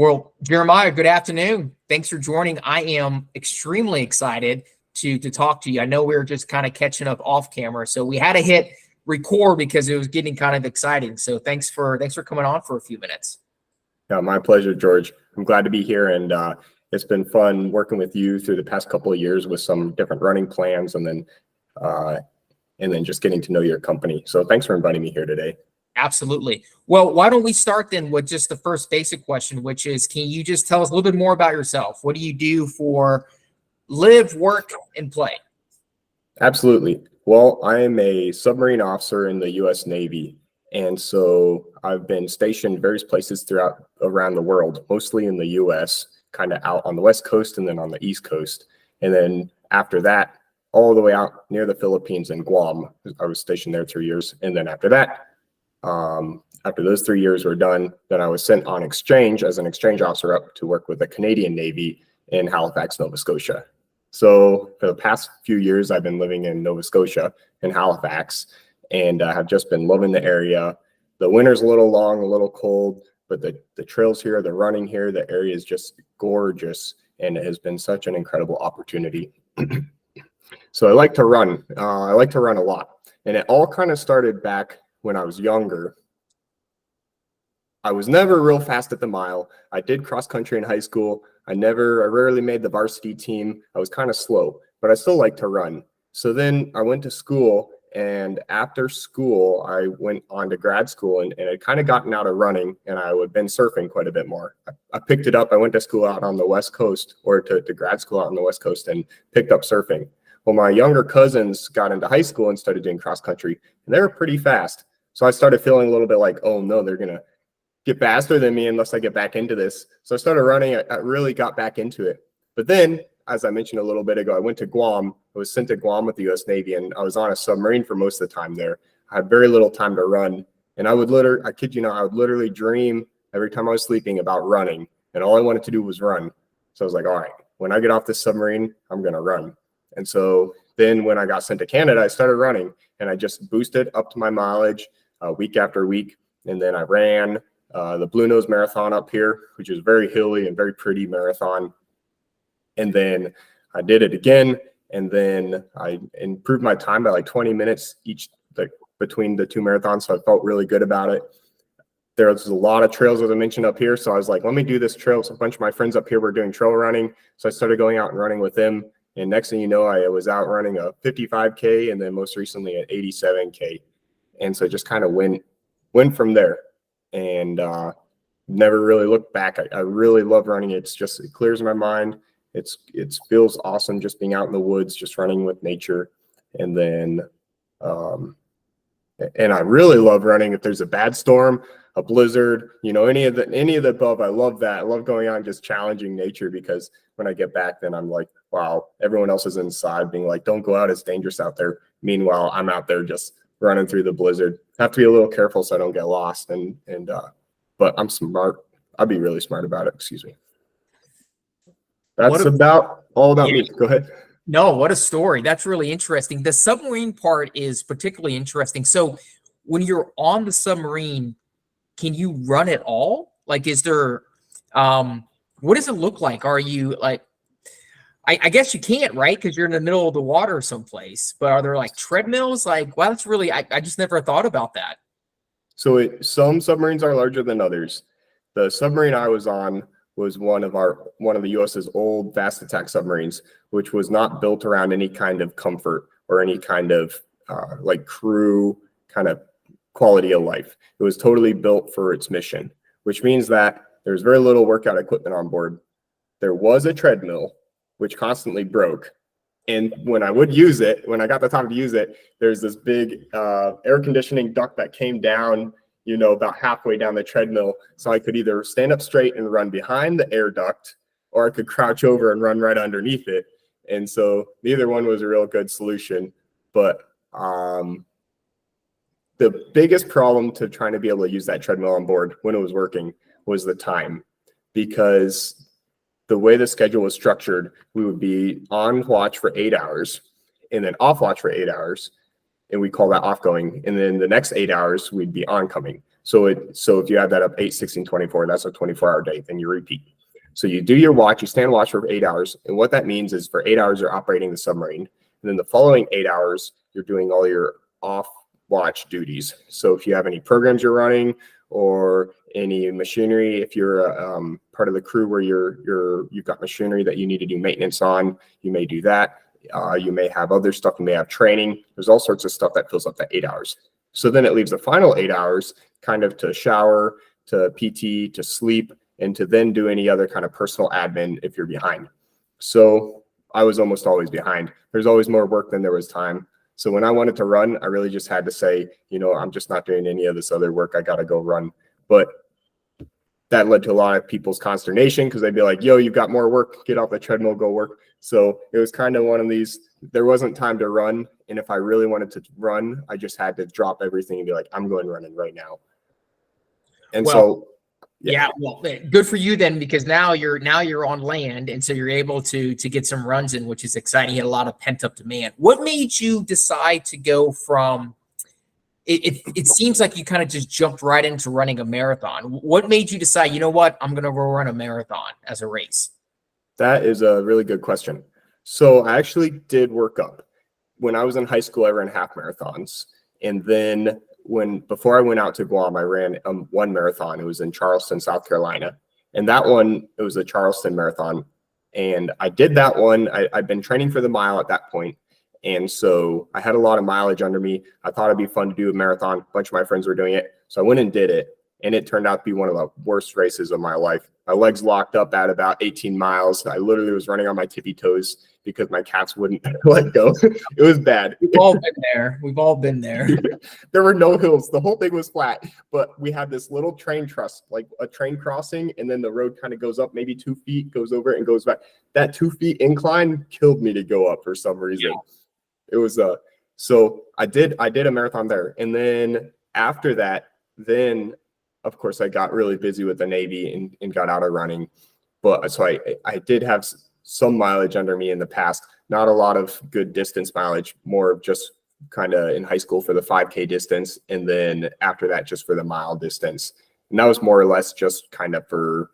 Well, Jeremiah, good afternoon. Thanks for joining. I am extremely excited to talk to you. I know we were just kind of catching up off camera, so we had to hit record because it was getting kind of exciting. So thanks for coming on for a few minutes. Yeah, my pleasure, George. I'm glad to be here, and it's been fun working with you through the past couple of years with some different running plans, and then just getting to know your company. So thanks for inviting me here today. Absolutely. Well, why don't we start then with just the first basic question, which is, can you just tell us a little bit more about yourself? What do you do for live, work, and play? Absolutely. Well, I am a submarine officer in the U.S. Navy, and so I've been stationed various places around the world, mostly in the U.S., kind of out on the West Coast and then on the East Coast. And then after that, all the way out near the Philippines and Guam. I was stationed there 3 years. And then after that, after those 3 years were done, then I was sent on exchange as an exchange officer up to work with the Canadian Navy in Halifax, Nova Scotia. So for the past few years, I've been living in Nova Scotia in Halifax, and I have just been loving the area. The winter's a little long, a little cold, but the trails here, the running here, the area is just gorgeous, and it has been such an incredible opportunity. So I like to run. I like to run a lot, and it all kind of started back when I was younger. I was never real fast at the mile. I did cross country in high school. I rarely made the varsity team. I was kind of slow, but I still like to run. So then I went to school, and after school, I went on to grad school, and I'd kind of gotten out of running, and I had been surfing quite a bit more. I picked it up. I went to school out on the West Coast, or to grad school out on the West Coast, and picked up surfing. Well, my younger cousins got into high school and started doing cross country, and they were pretty fast. So I started feeling a little bit like, oh no, they're going to get faster than me unless I get back into this. So I started running. I really got back into it. But then, as I mentioned a little bit ago, I went to Guam. I was sent to Guam with the U.S. Navy, and I was on a submarine for most of the time there. I had very little time to run. And I kid you not, I would literally dream every time I was sleeping about running. And all I wanted to do was run. So I was like, all right, when I get off this submarine, I'm going to run. And so then when I got sent to Canada, I started running, and I just boosted up to my mileage week after week. And then I ran the Blue Nose Marathon up here, which is very hilly and very pretty marathon. And then I did it again, and then I improved my time by like 20 minutes between the two marathons, so I felt really good about it. There's a lot of trails, as I mentioned, up here, so I was like, let me do this trail. So a bunch of my friends up here were doing trail running, so I started going out and running with them. And next thing you know, I was out running a 55K, and then most recently an 87K. And so it just kind of went from there, and never really looked back. I really love running. It clears my mind. It feels awesome just being out in the woods, just running with nature. And then, and I really love running if there's a bad storm, a blizzard, any of the above. I love that. I love going out and just challenging nature, because when I get back, then I'm like, wow, everyone else is inside being like, don't go out, it's dangerous out there. Meanwhile, I'm out there just running through the blizzard. I have to be a little careful so I don't get lost. But I'm smart. I'd be really smart about it. Excuse me. That's about all about me. Go ahead. No, what a story. That's really interesting. The submarine part is particularly interesting. So when you're on the submarine, can you run at all? Like, is there, what does it look like? Are you like, I guess you can't, right? Because you're in the middle of the water someplace. But are there like treadmills? Like, well, that's really, I just never thought about that. So some submarines are larger than others. The submarine I was on was one of the U.S.'s old fast attack submarines, which was not built around any kind of comfort or any kind of like crew kind of quality of life. It was totally built for its mission, which means that there's very little workout equipment on board. There was a treadmill, which constantly broke. And when I would use it, when I got the time to use it, there's this big air conditioning duct that came down, about halfway down the treadmill. So I could either stand up straight and run behind the air duct, or I could crouch over and run right underneath it. And so neither one was a real good solution. But the biggest problem to trying to be able to use that treadmill on board when it was working was the time, because the way the schedule was structured, we would be on watch for 8 hours and then off watch for 8 hours. And we call that off going. And then the next 8 hours, we'd be oncoming. So if you add that up, 8, 16, 24, that's a 24-hour day, then you repeat. So you do your watch, you stand watch for 8 hours. And what that means is for 8 hours, you're operating the submarine. And then the following 8 hours, you're doing all your off watch duties. So if you have any programs you're running or any machinery, if you're part of the crew where you've got machinery that you need to do maintenance on, you may do that. You may have other stuff, you may have training. There's all sorts of stuff that fills up that 8 hours. So then it leaves the final 8 hours kind of to shower, to PT, to sleep, and to then do any other kind of personal admin if you're behind. So I was almost always behind. There's always more work than there was time. So when I wanted to run, I really just had to say, I'm just not doing any of this other work. I got to go run. But that led to a lot of people's consternation because they'd be like, yo, you've got more work. Get off the treadmill, go work. So it was kind of one of these, there wasn't time to run. And if I really wanted to run, I just had to drop everything and be like, I'm going running right now. And yeah, well, good for you then, because now you're on land, and so you're able to get some runs in, which is exciting. You had a lot of pent up demand. What made you decide to go from? It seems like you kind of just jumped right into running a marathon. What made you decide? You know what? I'm going to run a marathon as a race. That is a really good question. So I actually did work up. When I was in high school, I ran half marathons, and then before I went out to Guam, I ran one marathon. It was in Charleston, South Carolina. And that one, it was a Charleston marathon. And I did that one. I'd been training for the mile at that point. And so I had a lot of mileage under me. I thought it'd be fun to do a marathon. A bunch of my friends were doing it. So I went and did it. And it turned out to be one of the worst races of my life. My legs locked up at about 18 miles. I literally was running on my tippy toes because my calves wouldn't let go. It was bad. We've all been there. We've all been there. There were no hills. The whole thing was flat, but we had this little train truss, like a train crossing, and then the road kind of goes up maybe 2 feet, goes over it and goes back. That 2 feet incline killed me to go up for some reason. Yeah. It was so I did a marathon there. And then after that, of course I got really busy with the Navy and got out of running. But so I did have some mileage under me in the past, not a lot of good distance mileage, more of just kind of in high school for the 5K distance. And then after that, just for the mile distance. And that was more or less just kind of for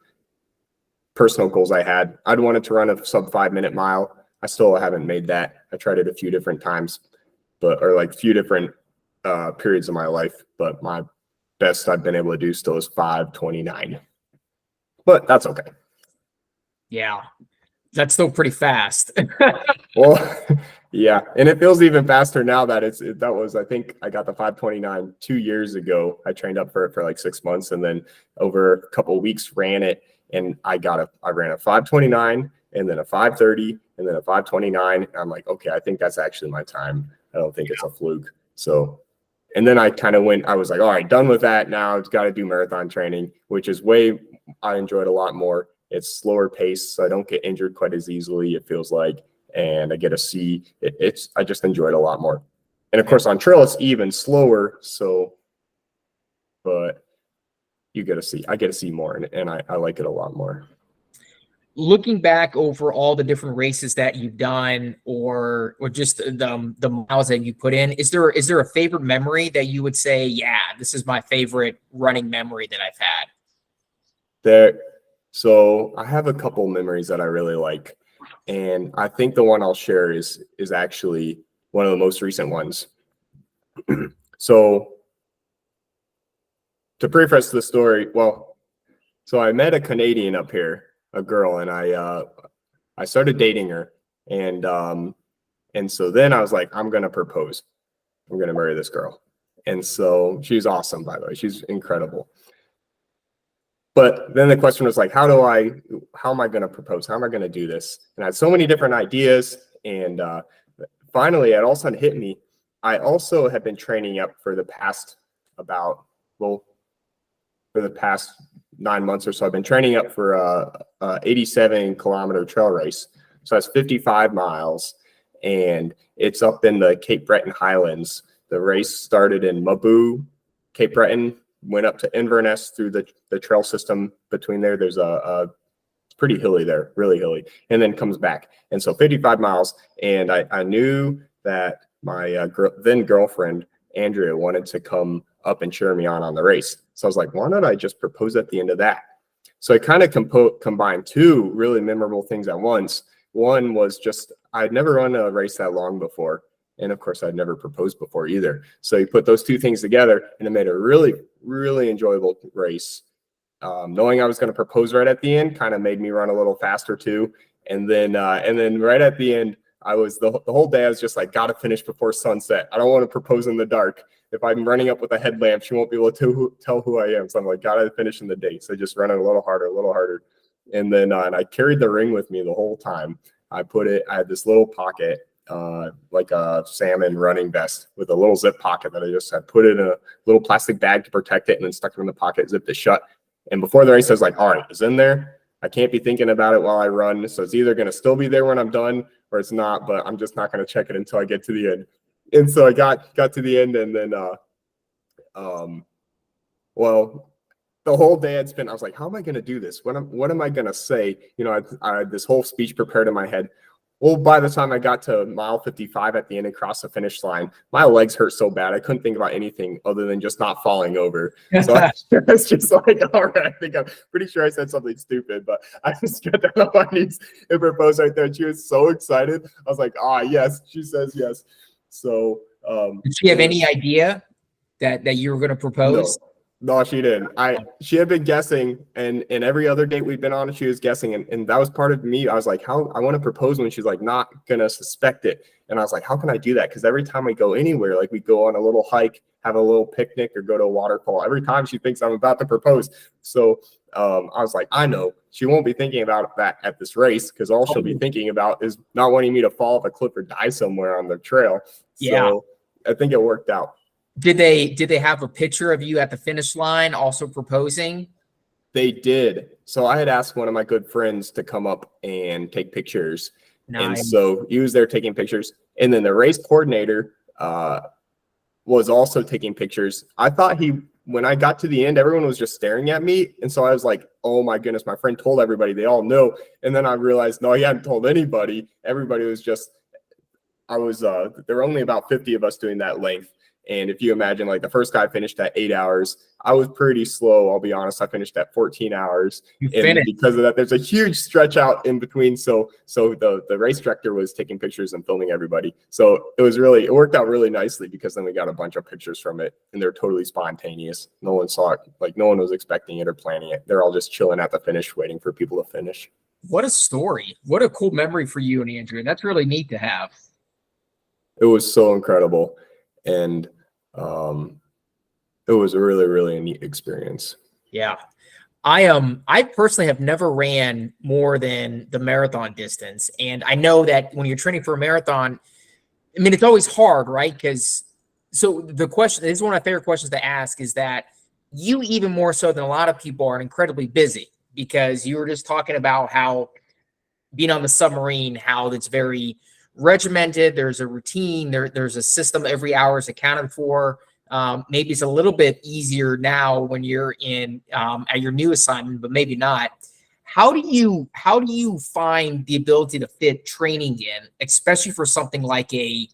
personal goals I had. I'd wanted to run a sub 5-minute mile. I still haven't made that. I tried it a few different times, few different periods of my life, but my best I've been able to do still is 5:29, but that's okay. Yeah. That's still pretty fast. Well, yeah. And it feels even faster now that I think I got the 5:29 2 years ago. I trained up for it for like 6 months and then over a couple of weeks ran it. And I ran a 5:29 and then a 5:30 and then a 5:29. And I'm like, okay, I think that's actually my time. I don't think it's a fluke. So, and then I was like, all right, done with that. Now I've got to do marathon training, which is I enjoyed a lot more. It's slower pace, so I don't get injured quite as easily, it feels like, and I get to see it. I just enjoy it a lot more. And of course, on trail, it's even slower. So, but I get to see more, and I like it a lot more. Looking back over all the different races that you've done, or just the miles that you put in, is there a favorite memory that you would say, yeah, this is my favorite running memory that I've had? So I have a couple memories that I really like, and I think the one I'll share is actually one of the most recent ones. So to preface the story, so I met a Canadian up here, a girl, and I started dating her, and so then I was like, I'm gonna propose. I'm gonna marry this girl. And so she's awesome, by the way. She's incredible. But then the question was like, how am I going to propose? How am I going to do this? And I had so many different ideas. And finally, it all of a sudden hit me. I also have been training up for the past 9 months or so. I've been training up for a 87-kilometer trail race. So that's 55 miles. And it's up in the Cape Breton Highlands. The race started in Mabu, Cape Breton, went up to Inverness through the trail system between there. There's it's pretty hilly there, really hilly, and then comes back. And so 55 miles. And I knew that my then girlfriend, Andrea, wanted to come up and cheer me on the race. So I was like, why not I just propose at the end of that? So I kind of combined two really memorable things at once. One was just, I'd never run a race that long before. And of course, I'd never proposed before either. So you put those two things together and it made a really, really enjoyable race. Knowing I was going to propose right at the end kind of made me run a little faster too. And then right at the end, I was the whole day, I was just like, got to finish before sunset. I don't want to propose in the dark. If I'm running up with a headlamp, she won't be able to tell who I am. So I'm like, got to finish in the day. So just run it a little harder. And then and I carried the ring with me the whole time. I had this little pocket, like a salmon running vest with a little zip pocket that I just had put in a little plastic bag to protect it and then stuck it in the pocket, zipped it shut. And before the race, I was like, all right, it's in there. I can't be thinking about it while I run. So it's either going to still be there when I'm done or it's not, but I'm just not going to check it until I get to the end. And so I got to the end, and then, well, the whole day I'd spent, I was like, how am I going to do this? What am I going to say? You know, I had this whole speech prepared in my head. Well, by the time I got to mile 55 at the end and crossed the finish line, my legs hurt so bad. I couldn't think about anything other than just not falling over. So I was just like, all right, I'm pretty sure I said something stupid, but I just got down on my knees and proposed right there. And she was so excited. I was like, yes, she says yes. So, did she have any idea that you were going to propose? No, she didn't. She had been guessing, and every other date we've been on, she was guessing, and that was part of me. I was like, how I want to propose when she's like not gonna suspect it. And I was like, how can I do that? Because every time we go anywhere, like we go on a little hike, have a little picnic, or go to a waterfall, every time she thinks I'm about to propose. So I was like, I know she won't be thinking about that at this race, because all she'll be thinking about is not wanting me to fall off a cliff or die somewhere on the trail. Yeah. So I think it worked out. Did they have a picture of you at the finish line also proposing? They did. So I had asked one of my good friends to come up and take pictures. Nice. And so he was there taking pictures. And then the race coordinator was also taking pictures. I thought when I got to the end, everyone was just staring at me. And so I was like, oh my goodness, my friend told everybody, they all know. And then I realized, no, he hadn't told anybody. Everybody was just, there were only about 50 of us doing that length. And if you imagine, like the first guy finished at 8 hours, I was pretty slow. I'll be honest. I finished at 14 hours. And because of that, there's a huge stretch out in between. So the race director was taking pictures and filming everybody. So it worked out really nicely, because then we got a bunch of pictures from it, and they're totally spontaneous. No one saw it. Like no one was expecting it or planning it. They're all just chilling at the finish, waiting for people to finish. What a story. What a cool memory for you and Andrew. That's really neat to have. It was so incredible. And it was a really, really neat experience. Yeah. I personally have never ran more than the marathon distance. And I know that when you're training for a marathon, I mean, it's always hard, right? Because so the question, this is one of my favorite questions to ask, is that you, even more so than a lot of people, are incredibly busy, because you were just talking about how being on the submarine, how it's very regimented. There's a routine. There's a system. Every hour is accounted for. Maybe it's a little bit easier now when you're in at your new assignment, but maybe not. How do you find the ability to fit training in, especially for something like a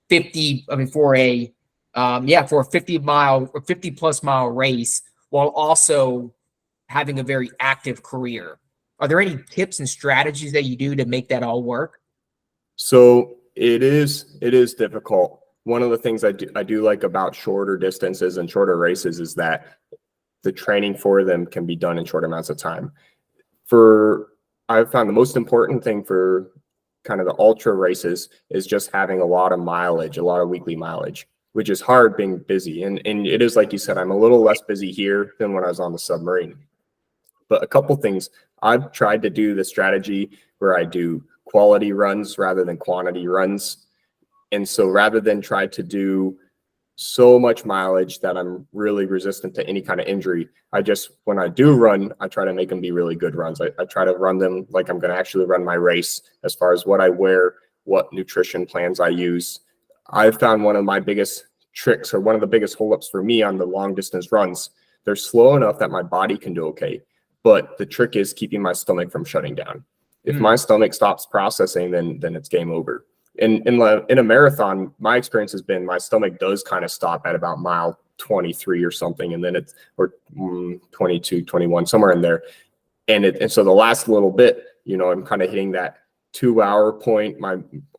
50? I mean, for a 50-mile or 50+ mile race, while also having a very active career? Are there any tips and strategies that you do to make that all work? So it is difficult. One of the things I do like about shorter distances and shorter races is that the training for them can be done in short amounts of time. I've found the most important thing for kind of the ultra races is just having a lot of mileage, a lot of weekly mileage, which is hard being busy. And it is, like you said, I'm a little less busy here than when I was on the submarine. But a couple things, I've tried to do the strategy where I do quality runs rather than quantity runs. And so rather than try to do so much mileage that I'm really resistant to any kind of injury, when I do run, I try to make them be really good runs. I try to run them like I'm going to actually run my race, as far as what I wear, what nutrition plans I use. I've found one of my biggest tricks, or one of the biggest holdups for me on the long distance runs, they're slow enough that my body can do okay. But the trick is keeping my stomach from shutting down. If my stomach stops processing, then it's game over. In a marathon, my experience has been my stomach does kind of stop at about mile 23 or something, and then it's or 22, 21, somewhere in there. And so the last little bit, you know, I'm kind of hitting that 2-hour point.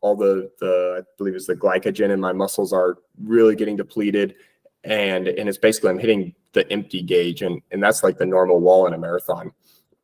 All the I believe it's the glycogen in my muscles are really getting depleted, and it's basically I'm hitting the empty gauge, and that's like the normal wall in a marathon.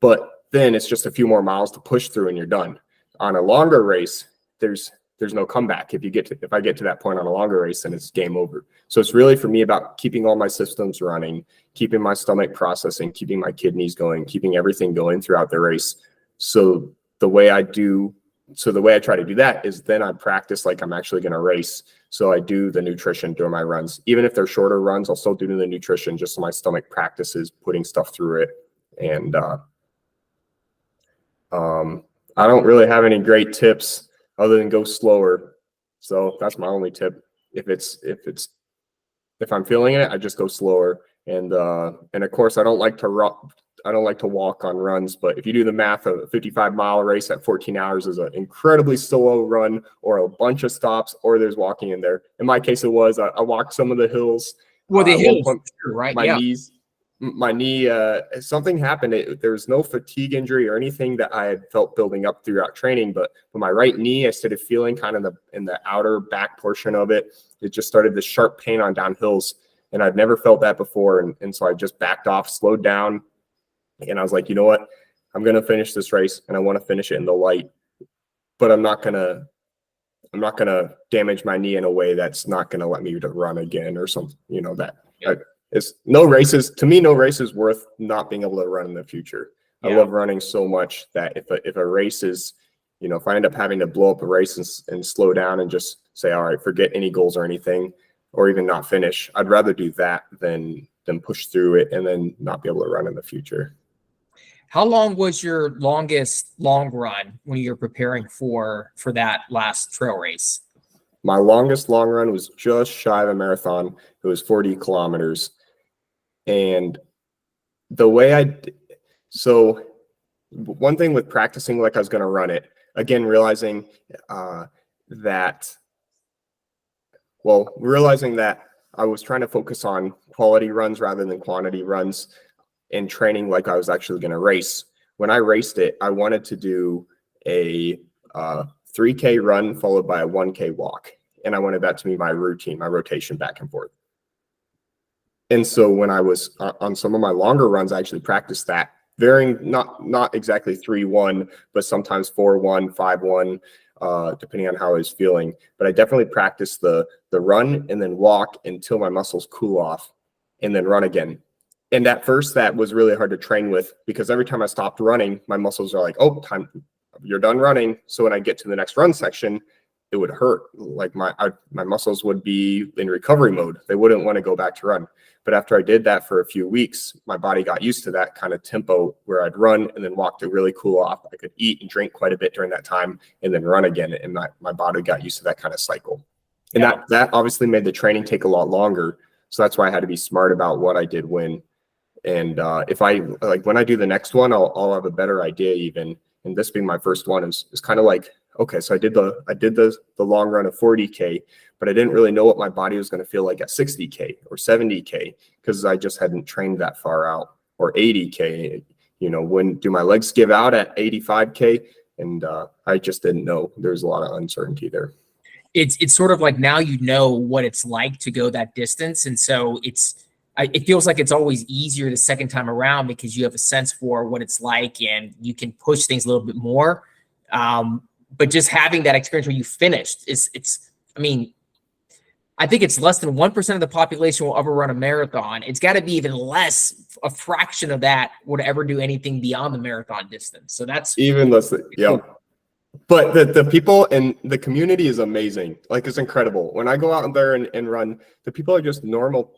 But then it's just a few more miles to push through and you're done. On a longer race, there's no comeback. If I get to that point on a longer race, then it's game over. So it's really for me about keeping all my systems running, keeping my stomach processing, keeping my kidneys going, keeping everything going throughout the race. So the way I try to do that is then I practice like I'm actually going to race. So I do the nutrition during my runs. Even if they're shorter runs, I'll still do the nutrition just so my stomach practices putting stuff through it. And I don't really have any great tips other than go slower. So that's my only tip. If I'm feeling it, I just go slower. And of course I don't like to walk on runs, but if you do the math, a 55-mile race at 14 hours is an incredibly slow run, or a bunch of stops, or there's walking in there. In my case, it was I walked some of the hills. Well, the hills, point, right? My knee, something happened. There was no fatigue injury or anything that I had felt building up throughout training, but for my right knee, I started feeling kind of in the outer back portion of it. It just started this sharp pain on down hills, and I'd never felt that before. And so I just backed off, slowed down, and I was like, you know what? I'm going to finish this race, and I want to finish it in the light, but I'm not going to damage my knee in a way that's not going to let me to run again or something, you know, that. It's no races worth not being able to run in the future. I love running so much that if a race is, you know, if I end up having to blow up a race and slow down and just say, all right, forget any goals or anything, or even not finish, I'd rather do that than push through it and then not be able to run in the future. How long was your longest long run when you're preparing for that last trail race? My longest long run was just shy of a marathon. It was 40 kilometers. And the way so one thing with practicing like I was going to run it, again, realizing that I was trying to focus on quality runs rather than quantity runs, and training like I was actually going to race. When I raced it, I wanted to do a 3K run followed by a 1K walk. And I wanted that to be my routine, my rotation back and forth. And so when I was on some of my longer runs, I actually practiced that, varying not exactly 3-1, but sometimes 4-1, 5-1, depending on how I was feeling. But I definitely practiced the run and then walk until my muscles cool off, and then run again. And at first, that was really hard to train with, because every time I stopped running, my muscles are like, oh, time, you're done running. So when I get to the next run section, it would hurt. Like my muscles would be in recovery mode. They wouldn't want to go back to run. But after I did that for a few weeks, my body got used to that kind of tempo where I'd run and then walk to really cool off. I could eat and drink quite a bit during that time and then run again. And my body got used to that kind of cycle. And that obviously made the training take a lot longer. So that's why I had to be smart about what I did when. And if I when I do the next one, I'll have a better idea even. And this being my first one is kind of like, okay, so I did the long run of 40K, but I didn't really know what my body was going to feel like at 60K or 70K, because I just hadn't trained that far out, or 80K. You know, when do my legs give out at 85K? And I just didn't know. There's a lot of uncertainty there. It's sort of like now you know what it's like to go that distance, and so it feels like it's always easier the second time around because you have a sense for what it's like and you can push things a little bit more. But just having that experience where you finished I think it's less than 1% of the population will ever run a marathon. It's got to be even less, a fraction of that would ever do anything beyond the marathon distance. So that's even less. Yeah. But the people and the community is amazing. Like, it's incredible. When I go out there and run, the people are just normal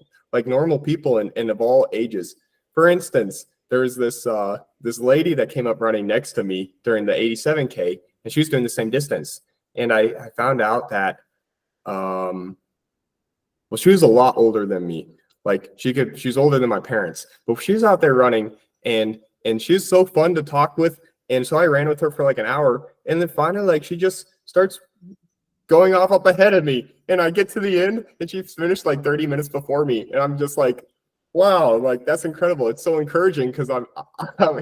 people and of all ages. For instance, there was this lady that came up running next to me during the 87K, and she was doing the same distance. And I found out that, she was a lot older than me. Like, she's older than my parents, but she's out there running and she's so fun to talk with. And so I ran with her for like an hour, and then finally, like, she just starts going off up ahead of me. And I get to the end and she finished like 30 minutes before me. And I'm just like, wow, like that's incredible. It's so encouraging because I'm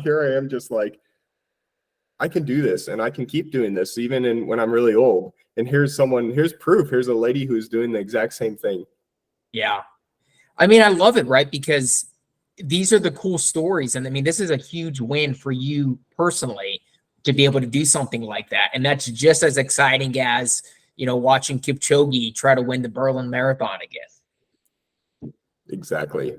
here I am just like, I can do this and I can keep doing this even when I'm really old. And here's proof. Here's a lady who's doing the exact same thing. Yeah. I mean, I love it, right? Because these are the cool stories. And I mean, this is a huge win for you personally to be able to do something like that. And that's just as exciting as, watching Kipchoge try to win the Berlin Marathon again. Exactly.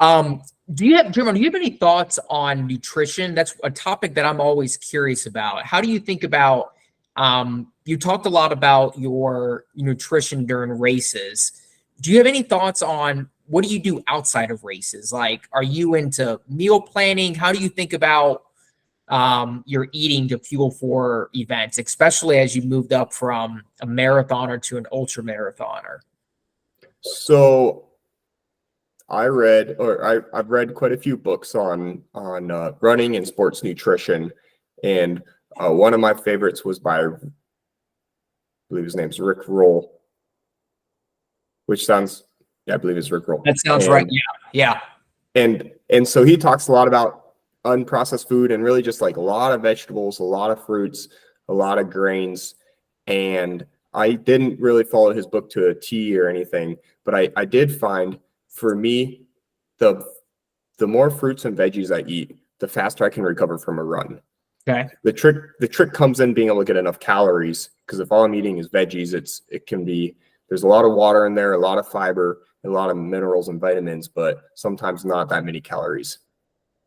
Jeremiah, do you have any thoughts on nutrition? That's a topic that I'm always curious about. How do you think about, you talked a lot about your nutrition during races. Do you have any thoughts on what do you do outside of races? Like, are you into meal planning? How do you think about your eating to fuel for events, especially as you moved up from a marathoner to an ultra marathoner? So I've read quite a few books on running and sports nutrition, and one of my favorites was by, I believe his name's Rick Roll, which sounds, I believe it's Rick Roll. That sounds right. Yeah. And so he talks a lot about unprocessed food and really just like a lot of vegetables, a lot of fruits, a lot of grains. And I didn't really follow his book to a T or anything, but I did find, for me, the more fruits and veggies I eat, the faster I can recover from a run. Okay. The trick comes in being able to get enough calories, because if all I'm eating is veggies, there's a lot of water in there, a lot of fiber, and a lot of minerals and vitamins, but sometimes not that many calories.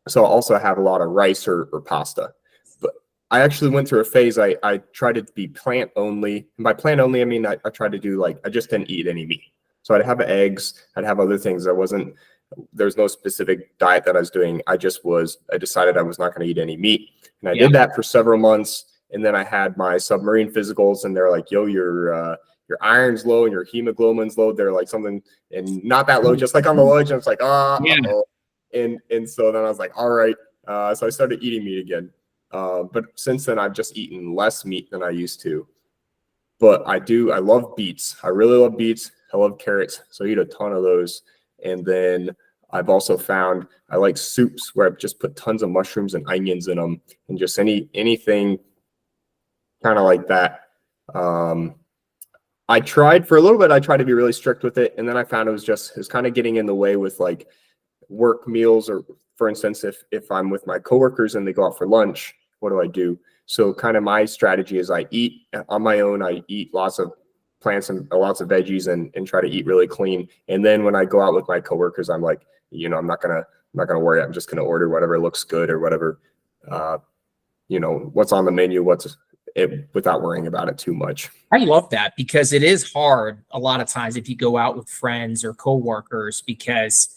So I also have a lot of rice or pasta. But I actually went through a phase, I tried to be plant only. And by plant only, I mean I tried to do I just didn't eat any meat. So I'd have eggs, I'd have other things. There's no specific diet that I was doing. I decided I was not going to eat any meat. And I did that for several months. And then I had my submarine physicals, and they're like, yo, your iron's low and your hemoglobin's low. They're like something, and not that low, just like on the ledge. And it's like, uh-oh. And so then I was like, all right. So I started eating meat again. But since then, I've just eaten less meat than I used to. But I love beets. I really love beets. I love carrots. So I eat a ton of those. And then I've also found I like soups where I've just put tons of mushrooms and onions in them, and just anything kind of like that. I tried for a little bit. I tried to be really strict with it, and then I found it was kind of getting in the way with like work meals, or for instance, if I'm with my coworkers and they go out for lunch, what do I do? So kind of my strategy is I eat on my own. I eat lots of plants and lots of veggies and try to eat really clean. And then when I go out with my coworkers, I'm like, I'm not gonna worry. I'm just gonna order whatever looks good or whatever, what's on the menu, without worrying about it too much. I love that, because it is hard a lot of times if you go out with friends or coworkers, because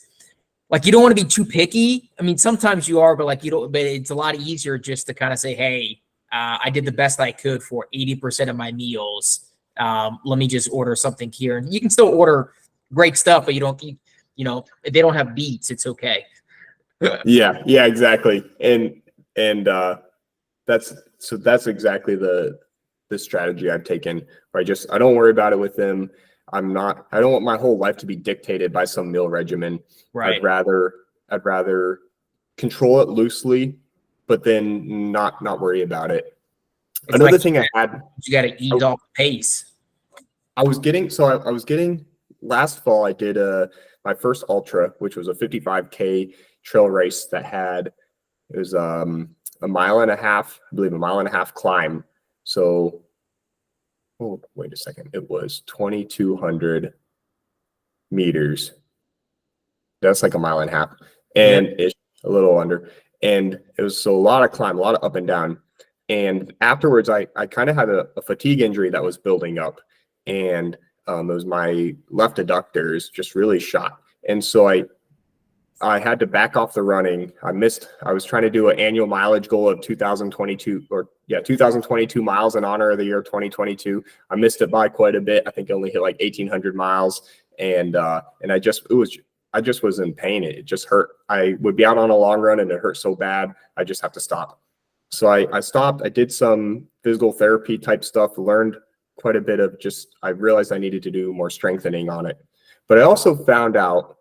you don't want to be too picky. I mean, sometimes you are, but but it's a lot easier just to kind of say, hey, I did the best I could for 80% of my meals. Let me just order something here. And you can still order great stuff, but if they don't have beets, it's okay. Yeah, exactly. And that's exactly the strategy I've taken, where I don't worry about it with them. I don't want my whole life to be dictated by some meal regimen. Right. I'd rather control it loosely, but then not worry about it. Another thing I had, you got to eat off pace. I was getting last fall, I did my first ultra, which was a 55K trail race it was a mile and a half, I believe a mile and a half climb. So, wait a second. It was 2,200 meters. That's like a mile and a half, and it's a little under. And it was a lot of climb, a lot of up and down. And afterwards, I kind of had a fatigue injury that was building up, and it was my left adductors just really shot. And so I had to back off the running. I was trying to do an annual mileage goal of 2022 miles in honor of the year 2022. I missed it by quite a bit. I think I only hit like 1,800 miles. And I just was in pain. It just hurt. I would be out on a long run and it hurt so bad. I just have to stop. So I stopped. I did some physical therapy type stuff, learned quite a bit of I realized I needed to do more strengthening on it. But I also found out,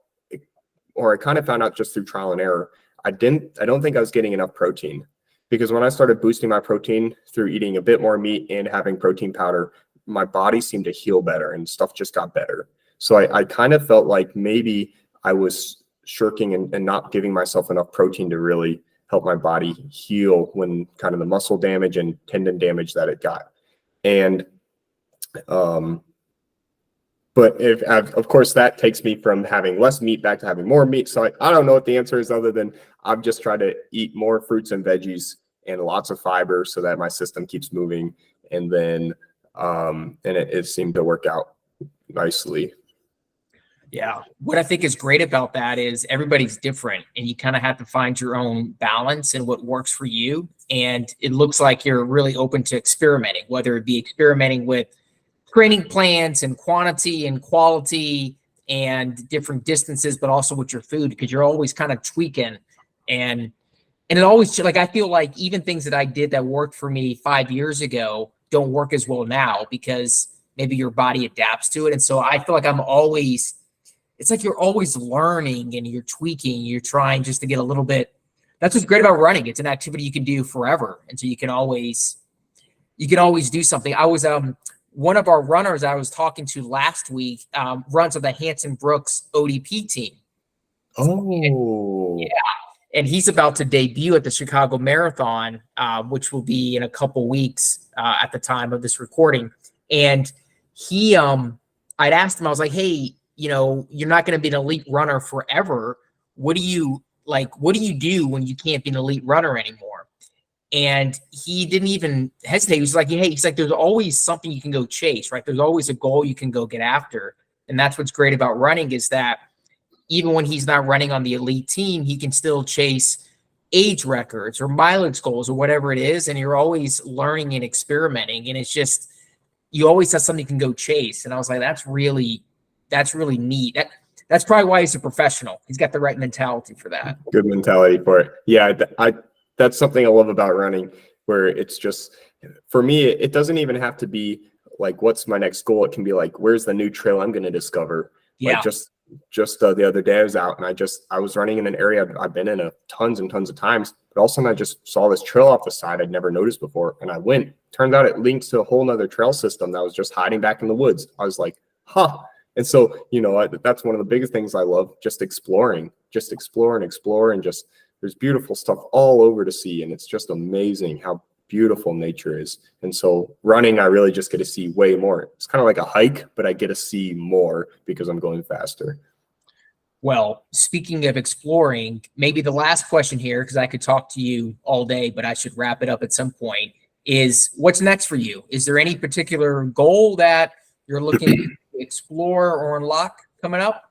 or I kind of found out just through trial and error, I don't think I was getting enough protein, because when I started boosting my protein through eating a bit more meat and having protein powder, my body seemed to heal better and stuff just got better. So I kind of felt like maybe I was shirking and not giving myself enough protein to really help my body heal when kind of the muscle damage and tendon damage that it got. And but of course, that takes me from having less meat back to having more meat. So I don't know what the answer is, other than I've just tried to eat more fruits and veggies and lots of fiber so that my system keeps moving. And then it seemed to work out nicely. Yeah. What I think is great about that is everybody's different, and you kind of have to find your own balance and what works for you. And it looks like you're really open to experimenting, whether it be experimenting with training plans and quantity and quality and different distances, but also with your food, because you're always kind of tweaking. And it always, like, I feel like even things that I did that worked for me 5 years ago don't work as well now, because maybe your body adapts to it. And so I feel like it's like you're always learning and you're tweaking, you're trying just to get a little bit. That's what's great about running. It's an activity you can do forever. And so you can always do something. I was, one of our runners I was talking to last week runs on the Hanson Brooks ODP team. Oh, yeah. And he's about to debut at the Chicago Marathon, which will be in a couple weeks at the time of this recording. And he, I'd asked him, I was like, hey, you're not going to be an elite runner forever. What do you do when you can't be an elite runner anymore? And he didn't even hesitate. He was like, hey, he's like, there's always something you can go chase, right? There's always a goal you can go get after. And that's what's great about running, is that even when he's not running on the elite team, he can still chase age records or mileage goals or whatever it is. And you're always learning and experimenting. And it's just, you always have something you can go chase. And I was like, that's really neat. That's probably why he's a professional. He's got the right mentality for that. Good mentality for it. Yeah, that's something I love about running, where it's just, for me, it doesn't even have to be like, what's my next goal? It can be like, where's the new trail I'm going to discover? Yeah. Like just the other day I was out and I was running in an area I've been in tons and tons of times, but all of a sudden I just saw this trail off the side I'd never noticed before. And I went, turned out it links to a whole nother trail system that was just hiding back in the woods. I was like, huh. And so, that's one of the biggest things I love, just exploring, and explore. And just, there's beautiful stuff all over to see. And it's just amazing how beautiful nature is. And so running, I really just get to see way more. It's kind of like a hike, but I get to see more because I'm going faster. Well, speaking of exploring, maybe the last question here, because I could talk to you all day, but I should wrap it up at some point, is what's next for you? Is there any particular goal that you're looking to explore or unlock coming up?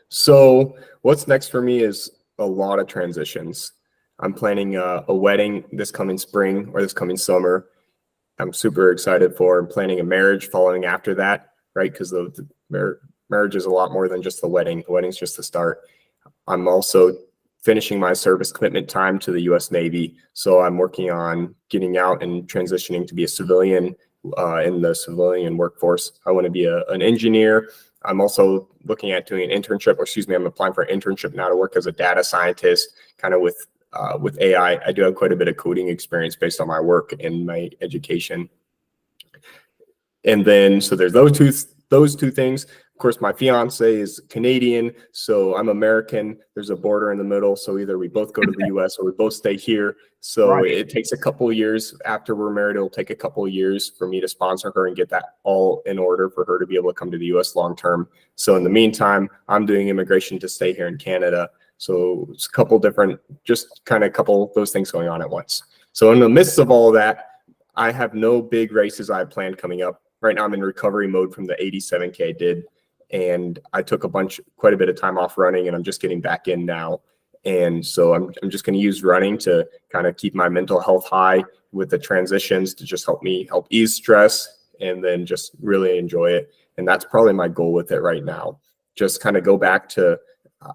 So what's next for me is a lot of transitions. I'm planning a wedding this coming spring or this coming summer. I'm super excited for. I'm planning a marriage following after that, right? Because the marriage is a lot more than just the wedding. The wedding's just the start. I'm also finishing my service commitment time to the U.S. Navy. So I'm working on getting out and transitioning to be a civilian in the civilian workforce. I want to be an engineer. I'm also looking at doing an internship, I'm applying for an internship now to work as a data scientist, kind of with AI. I do have quite a bit of coding experience based on my work and my education. And then, so there's those two things. Of course, my fiance is Canadian, so I'm American. There's a border in the middle, so either we both go to the US or we both stay here. So right. It takes a couple of years after we're married. It'll take a couple of years for me to sponsor her and get that all in order for her to be able to come to the US long term. So in the meantime, I'm doing immigration to stay here in Canada. So it's a couple different, just kind of a couple of those things going on at once. So in the midst of all that, I have no big races I have planned coming up. Right now I'm in recovery mode from the 87K I did. And I took quite a bit of time off running, and I'm just getting back in now. And so I'm just going to use running to kind of keep my mental health high with the transitions, to just help ease stress and then just really enjoy it. And that's probably my goal with it right now. Just kind of go back to,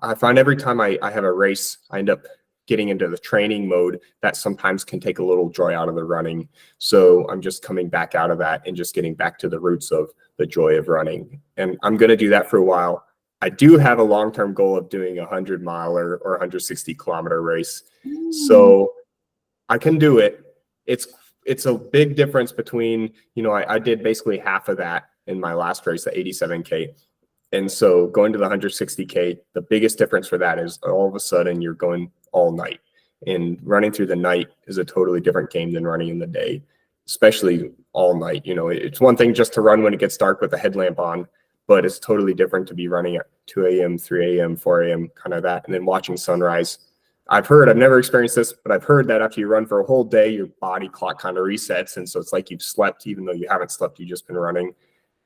I find every time I have a race, I end up getting into the training mode, that sometimes can take a little joy out of the running. So I'm just coming back out of that and just getting back to the roots of the joy of running. And I'm going to do that for a while. I do have a long-term goal of doing a 100-mile or 160-kilometer race. So I can do it. It's a big difference between, you know, I did basically half of that in my last race, the 87K. And so going to the 160K, the biggest difference for that is all of a sudden you're going all night. And running through the night is a totally different game than running in the day, especially all night. You know, it's one thing just to run when it gets dark with a headlamp on, but it's totally different to be running at 2 a.m., 3 a.m., 4 a.m., kind of that, and then watching sunrise. I've never experienced this, but I've heard that after you run for a whole day, your body clock kind of resets. And so it's like you've slept, even though you haven't slept, you've just been running.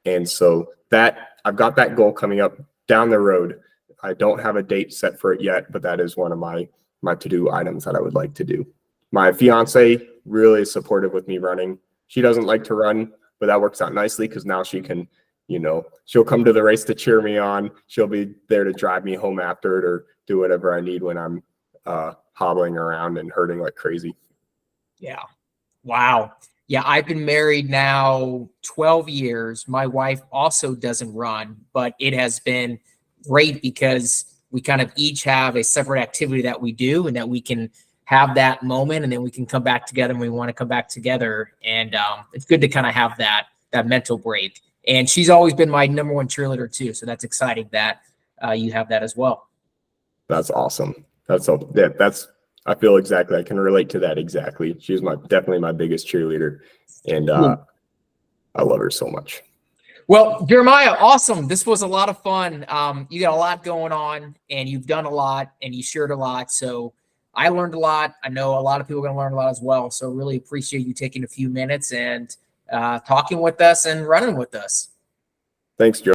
And so that I've got that goal coming up down the road. I don't have a date set for it yet, but that is one of my to-do items that I would like to do. My fiance really is supportive with me running. She doesn't like to run, but that works out nicely because now she can, you know, she'll come to the race to cheer me on. She'll be there to drive me home after it or do whatever I need when I'm hobbling around and hurting like crazy. Yeah. Wow. Yeah, I've been married now 12 years. My wife also doesn't run, but it has been great because we kind of each have a separate activity that we do and that we can have that moment and then we can come back together when we want to come back together. And it's good to kind of have that mental break. And she's always been my number one cheerleader too. So that's exciting that you have that as well. That's awesome. I feel exactly. I can relate to that exactly. She's definitely my biggest cheerleader, and I love her so much. Well, Jeremiah, awesome. This was a lot of fun. You got a lot going on, and you've done a lot, and you shared a lot. So I learned a lot. I know a lot of people are going to learn a lot as well. So really appreciate you taking a few minutes and talking with us and running with us. Thanks, Joe.